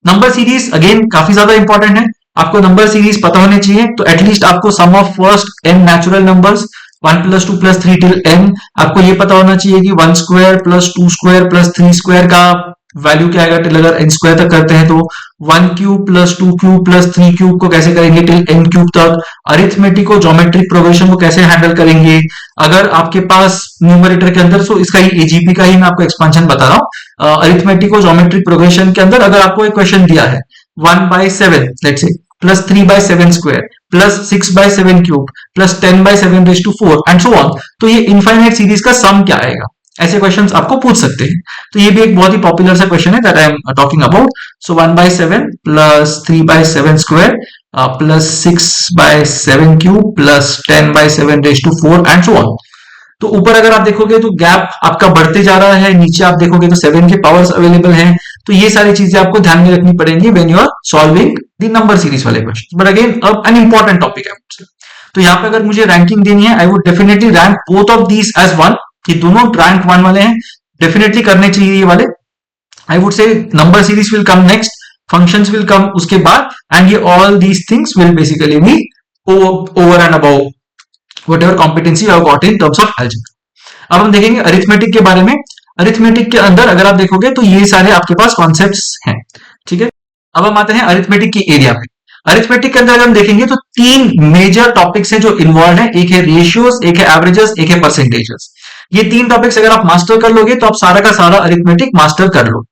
नंबर सीरीज अगेन काफी ज्यादा इंपॉर्टेंट है, आपको नंबर सीरीज पता होने चाहिए। तो एटलीस्ट आपको sum of first n natural numbers 1 plus 2 plus 3 till n, आपको ये पता होना चाहिए कि 1 square plus 2 square plus 3 square का वैल्यू क्या आएगा टिल अगर n स्क्वायर तक करते हैं। तो 1 cube plus 2 cube plus 3 cube को कैसे करेंगे टिल n क्यूब तक। अरिथमेटिक को ज्योमेट्रिक प्रोग्रेशन को कैसे हैंडल करेंगे अगर आपके पास न्यूमरेटर के अंदर, सो इसका ही एजीपी का ही मैं आपको एक्सपेंशन बता रहा हूँ। अरिथमेटिक को ज्योमेट्रिक प्रोग्रेशन के अंदर अगर आपको एक क्वेश्चन दिया है 1/7 let's say plus 3/7 square plus 6/7 cube plus 10/7 raise to 4 and so on, तो ये इनफाइनाइट सीरीज का सम क्या आएगा, ऐसे क्वेश्चंस आपको पूछ सकते हैं। तो ये भी एक बहुत ही पॉपुलर सा क्वेश्चन है that I am talking about. So 1/7 plus 3/7 square plus 6/7 cube plus 10/7 raise to 4 and so on. तो ऊपर अगर आप देखोगे तो गैप आपका बढ़ते जा रहा है, नीचे आप देखोगे तो 7 के पावर्स अवेलेबल हैं। तो ये सारी चीजें आपको ध्यान में रखनी पड़ेंगी when you are solving the number series वाले question. But again an important topic है। तो यहाँ पे अगर मुझे रैंकिंग देनी है, I would definitely rank both of these as one, कि दोनों रैंक 1 वाले हैं, डेफिनेटली करने चाहिए ये वाले। I would say number series will come next, functions will come उसके बाद, एंड ये all these things will basically be over and above whatever competency you have got in terms of algebra. अब हम देखेंगे अरिथमेटिक के बारे में। Arithmetic के अंदर अगर आप देखोगे तो ये सारे आपके पास कॉन्सेप्ट्स हैं, ठीक है। अब हम आते हैं अरिथमेटिक की एरिया पे। अरिथमेटिक के अंदर अगर हम देखेंगे तो 3 मेजर टॉपिक्स हैं जो इन्वॉल्व हैं, एक है रेशियोज, एक है एवरेजेस, एक है परसेंटेजेस। ये 3 टॉपिक्स अगर आप मास्टर कर लोगे तो आप सारा का सारा अरिथमेटिक मास्टर कर लो।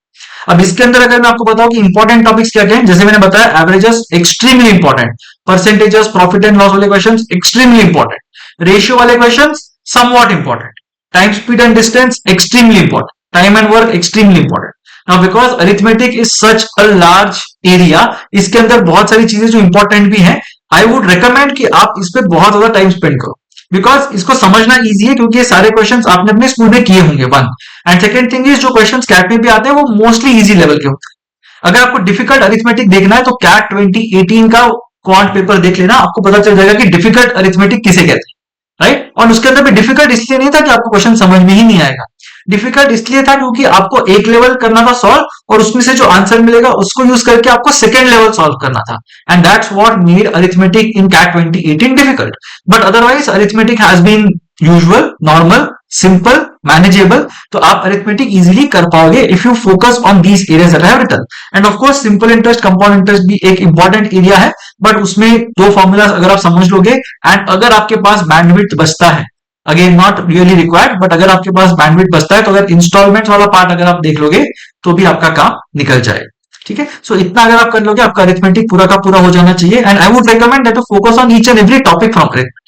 अब इसके अंदर अगर मैं आपको बताऊं कि इंपॉर्टेंट टॉपिक्स क्या क्या हैं, जैसे मैंने बताया averages extremely important, percentages profit and loss वाले क्वेश्चंस एक्सट्रीमली इंपॉर्टेंट, रेशियो वाले questions somewhat important, time speed and distance extremely important, time and work extremely important. Now because arithmetic is such a large area, इसके अंदर बहुत सारी चीजें जो important भी हैं, आई वुड रिकमेंड कि आप इस पे बहुत ज्यादा टाइम स्पेंड करो, बिकॉज इसको समझना इजी है क्योंकि ये सारे क्वेश्चंस आपने अपने स्कूल में किए होंगे, one. And second thing is जो क्वेश्चंस कैट में भी आते हैं वो मोस्टली इजी लेवल के होते हैं। अगर आपको डिफिकल्ट अरिथमेटिक देखना है तो कैट 2018 का क्वांट पेपर देख लेना, आपको पता चल जाएगा कि डिफिकल्ट अरिथमेटिक किसे कहते हैं, राइट। और उसके अंदर भी डिफिकल्ट इसलिए नहीं था कि आपको क्वेश्चन समझ में ही नहीं आएगा, डिफिकल्ट इसलिए था क्योंकि आपको एक लेवल करना था सॉल्व और उसमें से जो आंसर मिलेगा उसको यूज करके आपको सेकेंड लेवल सॉल्व करना था, and that's what made arithmetic in CAT 2018 difficult. But otherwise arithmetic has been usual, normal, simple, manageable. तो आप अरिथमेटिक इजीली कर पाओगे if you focus on these areas that I have written. And of course simple interest, compound interest भी एक important area है, but उसमें दो formulas अगर आप समझ लोगे एंड अगर आपके पास बैंडविड्थ बचता है, again not really required, but अगर आपके पास बैंडविड्थ बचता है तो अगर इंस्टॉलमेंट वाला पार्ट अगर आप देख लोगे तो भी आपका काम निकल जाएगा, ठीक है। सो इतना अगर आप कर लोगे आपका अरिथमेटिक पूरा का पूरा हो जाना चाहिए, and I would recommend that to focus on each and every topic from arithmetic.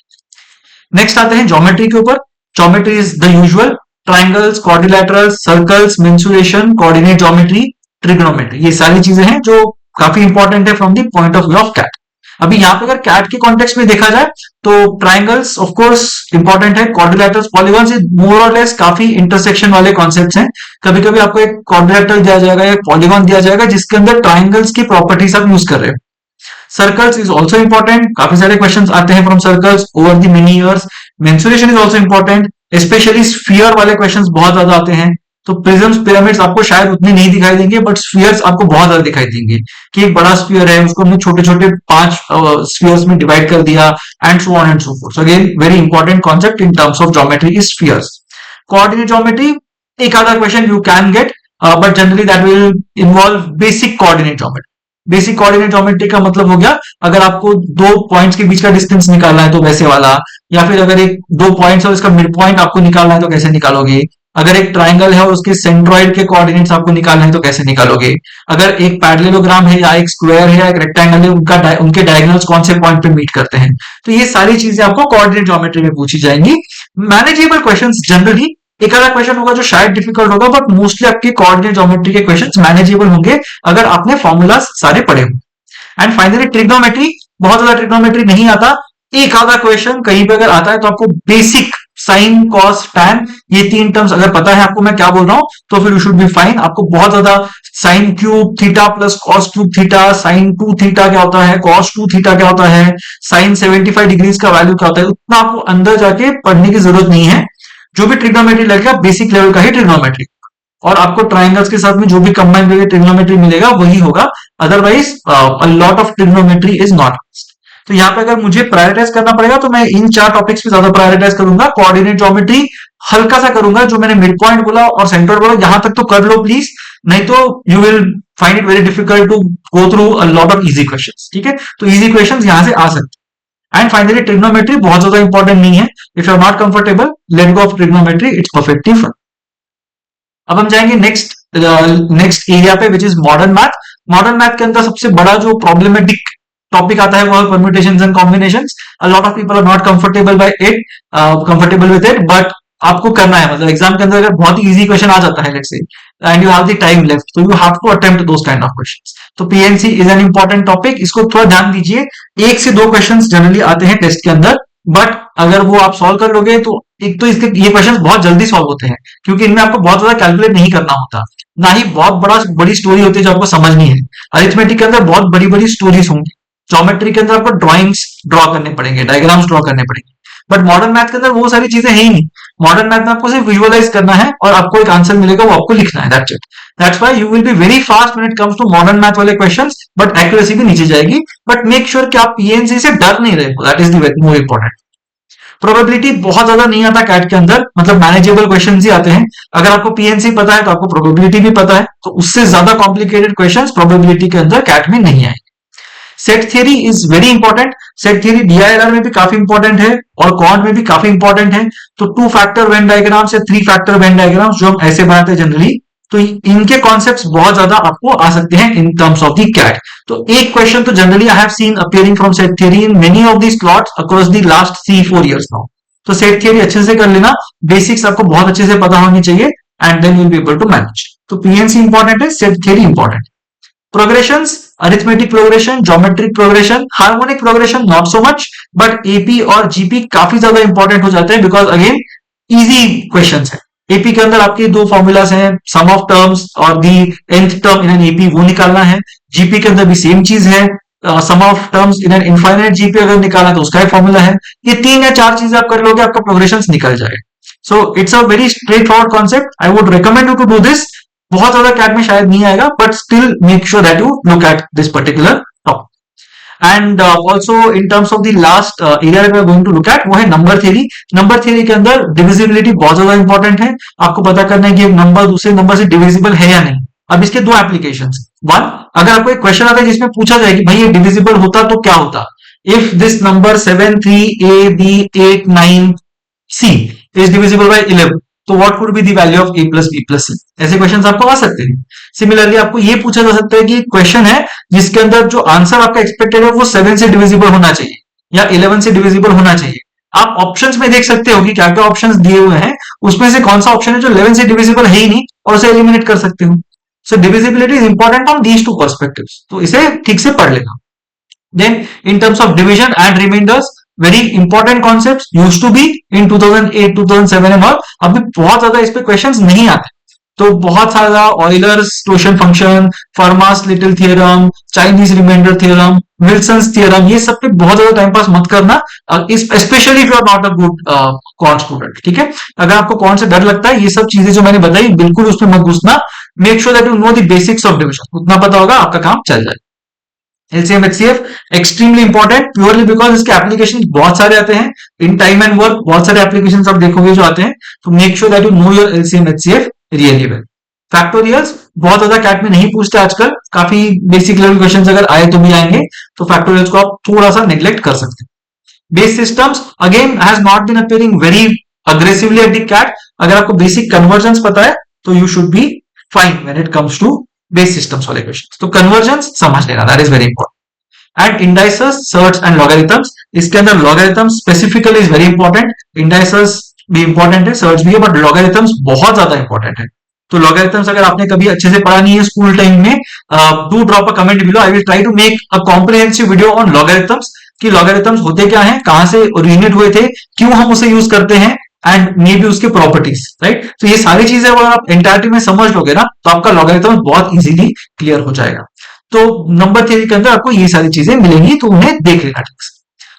Next आते हैं ज्योमेट्री के ऊपर। Geometry is the usual triangles, quadrilaterals, circles, mensuration, coordinate geometry, trigonometry, ये सारी चीजें हैं जो काफी इंपॉर्टेंट है from the point of view of CAT. अभी यहाँ पे अगर कैट के कॉन्टेक्स्ट में देखा जाए तो ट्राइंगल्स ऑफ कोर्स इंपॉर्टेंट है, क्वाड्रिलैटरल्स, पॉलीगॉन्स, ये मोर और लेस काफी इंटरसेक्शन वाले कॉन्सेप्ट्स हैं। कभी कभी आपको एक क्वाड्रिलैटरल दिया जाएगा या पॉलीगॉन दिया जाएगा जिसके अंदर ट्राइंगल्स की प्रॉपर्टीज आप यूज कर रहे हो। सर्कल्स इज ऑल्सो इंपॉर्टेंट, काफी सारे क्वेश्चंस आते हैं from circles over the many years. Mensuration is also important, specially sphere वाले क्वेश्चंस बहुत ज्यादा आते हैं। तो प्रिज्म्स, पिरामिड्स आपको शायद उतने नहीं दिखाई देंगे, बट स्फीयर्स आपको बहुत ज्यादा दिखाई देंगे कि एक बड़ा स्फीयर है उसको हमने छोटे छोटे 5 स्फीयर्स में डिवाइड कर दिया, and so on and so fourth. So again very important concept in terms of geometry is spheres. Coordinate geometry एक आधा question you can get, but generally that will involve basic coordinate geometry. Basic coordinate geometry का मतलब हो गया अगर आपको दो points के बीच का डिस्टेंस निकालना है तो वैसे वाला, या फिर अगर एक दो पॉइंट्स और इसका मिड पॉइंट आपको निकालना है तो कैसे निकालोगे, अगर एक ट्राइंगल है और उसके सेंट्रॉइड के कोऑर्डिनेट्स आपको निकालने हैं तो कैसे निकालोगे, अगर एक पैरेललोग्राम है या एक स्क्वायर है या एक रेक्टेंगल है उनके डायगोनल्स कौन से पॉइंट पे मीट करते हैं, तो ये सारी चीजें आपको कोऑर्डिनेट ज्योमेट्री में पूछी जाएंगी। मैनेजेबल क्वेश्चंस जनरली एक आधा क्वेश्चन होगा जो शायद डिफिकल्ट होगा, बट मोस्टली आपके कोऑर्डिनेट ज्योमेट्री के क्वेश्चंस मैनेजेबल होंगे अगर आपने फॉर्मूलाज सारे पढ़े हों। एंड फाइनली ट्रिग्नोमेट्री, बहुत ज्यादा ट्रिग्नोमेट्री नहीं आता, एक आधा क्वेश्चन कहीं पे अगर आता है तो आपको बेसिक साइन, कॉस, टैन, ये 3 टर्म्स अगर पता है आपको मैं क्या बोल रहा हूं तो फिर यू शुड बी फाइन। आपको बहुत ज्यादा sine cube theta plus cos cube theta, sine 2 theta क्या होता है, कॉस 2 थीटा क्या होता है, साइन 75 डिग्रीज का वैल्यू क्या होता है, उतना आपको अंदर जाके पढ़ने की जरूरत नहीं है। जो भी ट्रिग्नोमेट्री लगेगा बेसिक लेवल का ही ट्रिग्नोमेट्री, और आपको ट्राइंगल्स के साथ में जो भी कंबाइन करके ट्रिग्नोमेट्री मिलेगा वही होगा, otherwise a lot of trigonometry is not. तो यहाँ पे अगर मुझे प्रायोरिटाइज करना पड़ेगा तो मैं इन 4 टॉपिक्स पे ज्यादा प्रायोरिटाइज करूंगा। कोऑर्डिनेट ज्योमेट्री हल्का सा करूंगा, जो मैंने मिड पॉइंट बोला और सेंटर बोला यहां तक तो कर लो प्लीज, नहीं तो you will find it very difficult to go through a lot of easy questions, ठीक है। तो इजी क्वेश्चंस यहां से आ सकते हैं। एंड फाइनली ट्रिग्नोमेट्री बहुत ज्यादा इंपॉर्टेंट नहीं है, if you are not comfortable let go of trigonometry, it's perfectly fine. अब हम जाएंगे नेक्स्ट एरिया पे which is modern math. Modern math के अंदर सबसे बड़ा जो प्रॉब्लमेटिक टॉपिक आता है वो है permutations and combinations. A lot of people are not comfortable with it, but आपको करना है, मतलब एग्जाम के अंदर अगर बहुत ही इजी क्वेश्चन आ जाता है let's say and you have the time left, तो you have to attempt those kind of questions. तो PnC is an important topic, इसको थोड़ा ध्यान दीजिए। 1 से 2 क्वेश्चंस जनरली आते हैं टेस्ट के अंदर, बट अगर वो आप सॉल्व कर लोगे तो एक तो इसके ये क्वेश्चंस बहुत जल्दी सॉल्व होते हैं क्योंकि इनमें आपको बहुत ज्यादा कैलकुलेट नहीं करना होता, ना ही बहुत बड़ी स्टोरी होती है जो आपको समझनी है। अरिथमेटिक के अंदर बहुत बड़ी स्टोरीज होंगी, ज्योमेट्री के अंदर आपको ड्राइंग्स ड्रॉ करने पड़ेंगे, डायग्राम्स ड्रॉ करने पड़ेंगे, बट मॉडर्न मैथ के अंदर वो सारी चीजें है ही नहीं। मॉडर्न मैथ में आपको सिर्फ विजुअलाइज करना है और आपको एक आंसर मिलेगा, वो आपको लिखना है, that's it. That's why you will be very fast when it comes to modern math वाले क्वेश्चंस, बट एक्यूरेसी भी नीचे जाएगी। बट मेक श्योर कि आप पीएनसी से डर नहीं रहे, that is the more important. Probability बहुत ज्यादा नहीं आता कैट के अंदर, मतलब मैनेजेबल क्वेश्चन ही आते हैं। अगर आपको पीएनसी पता है तो आपको प्रोबेबिलिटी भी पता है, तो उससे ज्यादा कॉम्प्लिकेटेड क्वेश्चंस प्रोबेबिलिटी के अंदर कैट में नहीं आएंगे। Set theory is very important. Set theory DILR में भी काफी इंपॉर्टेंट है और क्वांट में भी काफी इंपॉर्टेंट है। तो 2 फैक्टर वेन डायग्राम्स या 3 फैक्टर वेन डायग्राम्स जो हम ऐसे बनाते हैं जनरली, तो इनके कॉन्सेप्ट्स बहुत ज्यादा आपको आ सकते हैं in terms of the CAT. तो एक क्वेश्चन तो generally I have seen appearing from set theory in many of the slots across the last 3-4 years now. तो सेट थियरी अच्छे से कर लेना, बेसिक्स आपको बहुत अच्छे से पता होनी चाहिए and then you will be able to manage. तो पीएनसी इंपॉर्टेंट है, set theory important. Progressions, arithmetic progression, geometric progression, harmonic progression not so much, but AP और जीपी काफी ज्यादा इंपॉर्टेंट हो जाते हैं बिकॉज अगेन इजी क्वेश्चंस है। AP के अंदर आपके दो फॉर्मूलाज हैं, सम ऑफ टर्म्स और दी nth term in an AP, वो निकालना है। जीपी के अंदर भी सेम चीज है, sum of terms in an infinite GP अगर निकालना तो उसका एक फॉर्मूला है। ये 3 या 4 चीजें आप कर लोगे, आपका प्रोग्रेशन निकल जाएगा। So it's a very straight forward concept, I would recommend you to do this. बहुत ज्यादा कैट में शायद नहीं आएगा, but still make sure that you look at this particular topic. And also in terms of the last area we are going to look at, वो है number theory. Number theory के अंदर डिविजिबिलिटी बहुत ज्यादा इंपॉर्टेंट है। आपको पता करना है कि एक नंबर दूसरे नंबर से डिविजिबल है या नहीं। अब इसके दो एप्लीकेशन, वन, अगर आपको एक क्वेश्चन आता है जिसमें पूछा जाए कि भाई ये डिविजिबल होता तो क्या होता, if this number 7 3 a b 8 9 c is divisible by 11, तो what would be the value of a plus b plus c? ऐसे क्वेश्चंस आपको आ सकते हैं। सिमिलरली आपको ये पूछा जा सकता है कि क्वेश्चन है जिसके अंदर जो आंसर आपका एक्सपेक्टेड है वो 7 से डिविजिबल होना चाहिए या 11 से डिविजिबल होना चाहिए। आप ऑप्शंस में देख सकते हो कि क्या क्या ऑप्शंस दिए हुए हैं, उसमें से कौन सा ऑप्शन है जो 11 से डिविजिबल है ही नहीं, और उसे एलिमिनेट कर सकते हो। So divisibility is important on these two perspectives, तो इसे ठीक से पढ़ लेना। Then, in terms of division and remainders, very important concepts used to be in 2008, 2007 and all. अभी बहुत ज्यादा इस पे क्वेश्चंस नहीं आते, तो बहुत सारा Euler's quotient function, Fermat's little theorem, Chinese remainder theorem, Wilson's theorem, ये सब पे बहुत ज्यादा टाइम पास मत करना, specially if you are not a good quant student. ठीक है, अगर आपको कौन से डर लगता है, ये सब चीजें जो मैंने बताई बिल्कुल उसमें मत घुसना। Make sure that you know the basics of division, उतना पता होगा आपका काम चल जाए। LCM HCF extremely important, purely because इसके एप्लीकेशन बहुत सारे आते हैं इन टाइम एंड वर्क, बहुत सारे एप्लीकेशन आप देखोगे जो आते हैं, तो make sure that you know your LCM HCF really well. Factorials बहुत ज्यादा कैट में नहीं पूछते आजकल, काफी बेसिक लेवल क्वेश्चंस अगर आए तो भी आएंगे, तो फैक्टोरियल्स को आप थोड़ा सा नेग्लेक्ट कर सकते हैं। Base systems again has not been appearing very aggressively at the CAT. अगर आपको बेसिक कन्वर्जन्स पता है तो you should be fine when it comes to base systems वाले क्वेश्चन, तो कन्वर्जन्स समझ लेना, that is very important. And indices, surds and logarithms, इसके अंदर logarithms specifically is very important. Indices भी इंपॉर्टेंट है, सर्ट्स भी है, बट लॉगरिथम्स बहुत ज्यादा इंपॉर्टेंट है। तो लॉगरिथम्स अगर आपने कभी अच्छे से पढ़ा नहीं है स्कूल टाइम में, do drop a comment below, I will try to make a comprehensive video on logarithms, कि लॉगरिथम्स होते क्या हैं, कहां से ओरिजिनेट हुए थे, क्यों हम उसे यूज करते हैं, एंड मे बी उसके प्रॉपर्टीज, राइट। तो ये सारी चीजें अगर आप एंटायरिटी में समझ लोगे ना, तो आपका लॉगरिथम बहुत इजीली क्लियर हो जाएगा। तो नंबर थ्योरी के अंदर आपको ये सारी चीजें मिलेंगी, तो उन्हें देख लेना ठीक से।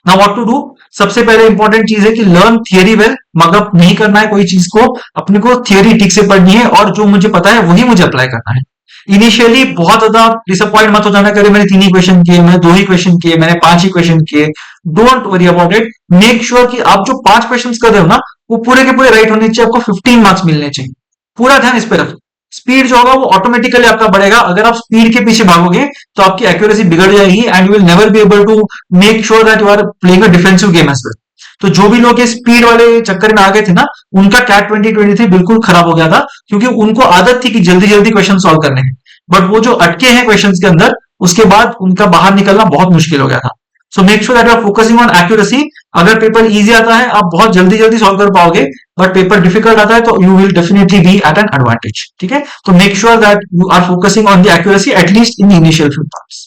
नाउ व्हाट टू डू, सबसे पहले इंपॉर्टेंट चीज है कि लर्न थियरी वेल, मगअप नहीं करना है कोई चीज को, अपने को थियरी ठीक से पढ़नी है, और जो मुझे पता है वही मुझे अप्लाई करना है। इनिशियली बहुत ज्यादा डिसअपॉइंट मत हो जाना, करे मैंने 3 ही क्वेश्चन किए, मैंने 2 ही क्वेश्चन किए, मैंने 5 ही क्वेश्चन किए। Don't worry about it, make sure कि आप जो 5 क्वेश्चन कर रहे हो ना, वो पूरे के पूरे राइट होने चाहिए, आपको 15 मार्क्स मिलने चाहिए। पूरा ध्यान इस पे रखो, स्पीड जो होगा वो ऑटोमेटिकली आपका बढ़ेगा। अगर आप स्पीड के पीछे भागोगे तो आपकी एक्यूरेसी बिगड़ जाएगी, and you will never be able to make sure that you are playing a defensive game as well. तो जो भी लोग स्पीड वाले चक्कर में आ गए थे ना, उनका कैट 2023 बिल्कुल खराब हो गया था, क्योंकि उनको आदत थी कि जल्दी जल्दी क्वेश्चन सॉल्व करने हैं, बट वो जो अटके हैं क्वेश्चंस के अंदर, उसके बाद उनका बाहर निकलना बहुत मुश्किल हो गया था। So make sure that you are focusing on accuracy. अगर पेपर इजी आता है आप बहुत जल्दी जल्दी सॉल्व कर पाओगे, बट पेपर डिफिकल्ट आता है तो you will definitely be at an advantage. ठीक है, तो make sure that you are focusing on the accuracy at least in the initial few parts.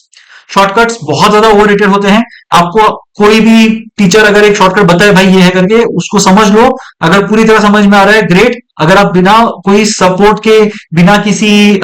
Shortcuts बहुत ज्यादा ओवररेटेड होते हैं। आपको कोई भी टीचर अगर एक शॉर्टकट बताए भाई ये है करके, उसको समझ लो। अगर पूरी तरह समझ में आ रहा है ग्रेट, अगर आप बिना कोई सपोर्ट के, बिना किसी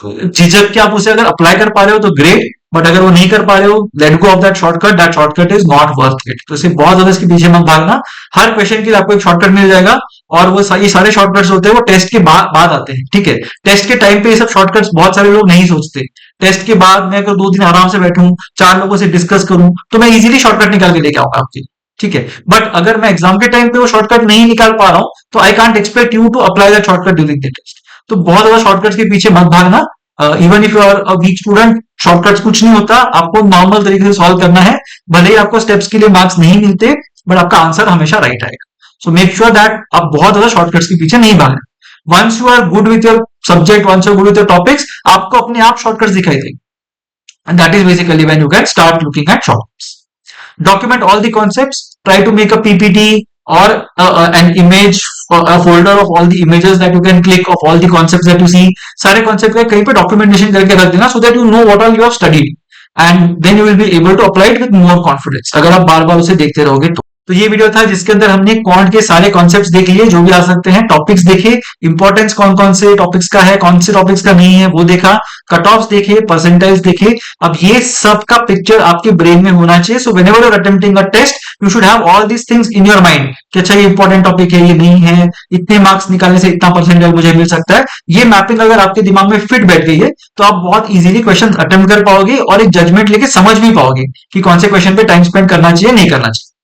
झिझक के आप उसे अगर अप्लाई कर पा रहे हो तो ग्रेट, बट अगर वो नहीं कर पा रहे हो, late go of that shortcut is not worth it. तो इसे बहुत ज्यादा इसके पीछे मत भागना, हर क्वेश्चन के लिए आपको एक शॉर्टकट मिल जाएगा, और वो ये सारे शॉर्टकट्स होते हैं वो टेस्ट के बाद आते हैं। ठीक है, टेस्ट के टाइम पे ये सब शॉर्टकट्स बहुत सारे लोग नहीं सोचते। टेस्ट के बाद मैं अगर 2 दिन आराम से बैठूं, 4 लोगों से डिस्कस करूं, तो मैं इजीली शॉर्टकट निकाल के लेके आऊंगा आपके लिए। ठीक है, बट अगर मैं एग्जाम के टाइम पे वो शॉर्टकट नहीं निकाल पा रहा हूं, तो I can't expect you to apply that shortcut during the test. तो बहुत ज्यादा शॉर्टकट्स के पीछे मत भागना। Even if you are a weak student, shortcuts कुछ नहीं होता, आपको नॉर्मल तरीके से सॉल्व करना है। भले ही आपको स्टेप्स के लिए मार्क्स नहीं मिलते, बट आपका आंसर हमेशा राइट आएगा। सो मेक श्योर दैट आप बहुत ज्यादा शॉर्टकट्स के पीछे नहीं भागना। Once you are good with your subject, once you are good with your topics, आपको अपने आप शॉर्टकट्स दिखाई देंगे, and that is basically when you can start looking at shortcuts. Document all the concepts, try to make a PPT or an image, a folder of all the images that you can click of all the concepts that you see. सारे concept का कहीं पे documentation करके रख देना, so that you know what all you have studied, and then you will be able to apply it with more confidence. अगर आप बार बार उसे देखते रहोगे तो तो ये वीडियो था जिसके अंदर हमने क्वांट के सारे कॉन्सेप्ट्स देख लिए जो भी आ सकते हैं, टॉपिक्स देखे, इंपॉर्टेंस कौन कौन से टॉपिक्स का है, कौन से टॉपिक्स का नहीं है वो देखा, कट ऑफ देखे, परसेंटाइज देखे। अब ये सब का पिक्चर आपके ब्रेन में होना चाहिए। So whenever you are attempting a test you should have all these things in your mind कि अच्छा ये इंपॉर्टेंट टॉपिक है, ये नहीं है, इतने मार्क्स निकालने से इतना परसेंटाइज मुझे मिल सकता है। ये मैपिंग अगर आपके दिमाग में फिट बैठ गई है तो आप बहुत इजीली क्वेश्चन अटेम्प्ट कर पाओगे और एक जजमेंट लेके समझ भी पाओगे कि कौन से क्वेश्चन पे टाइम स्पेंड करना चाहिए, नहीं करना चाहिए।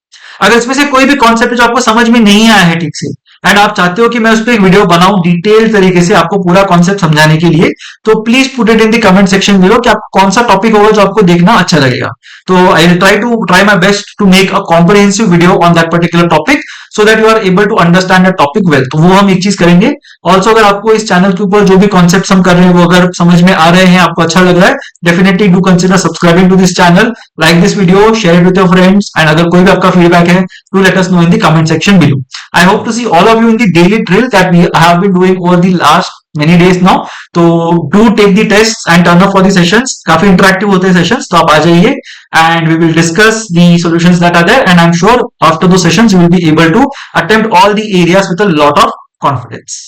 अगर इसमें से कोई भी कॉन्सेप्ट जो आपको समझ में नहीं आया है ठीक से एंड आप चाहते हो कि मैं उस पर एक वीडियो बनाऊं डिटेल तरीके से आपको पूरा कॉन्सेप्ट समझाने के लिए, तो please put it in the comment section below कि आप कौन सा टॉपिक होगा जो आपको देखना अच्छा लगेगा। तो I will try my best to make a comprehensive video on that particular topic so that you are able to understand the topic well. तो वो हम एक चीज करेंगे। ऑल्सो अगर आपको इस चैनल के ऊपर जो भी कॉन्सेप्ट हम कर रहे हैं वो अगर समझ में आ रहे हैं, आपको अच्छा लग रहा है, definitely do consider subscribing to this channel, like this video, share it with your friends and अगर कोई भी आपका फीडबैक है do let us know in the comment section below. I hope to see all of you in the daily drill that we have been doing over the last many days now. So do take the tests and turn up for the sessions. काफी interactive होते हैं sessions, तो आप आ जाइए and we will discuss the solutions that are there and I'm sure after those sessions you will be able to attempt all the areas with a lot of confidence.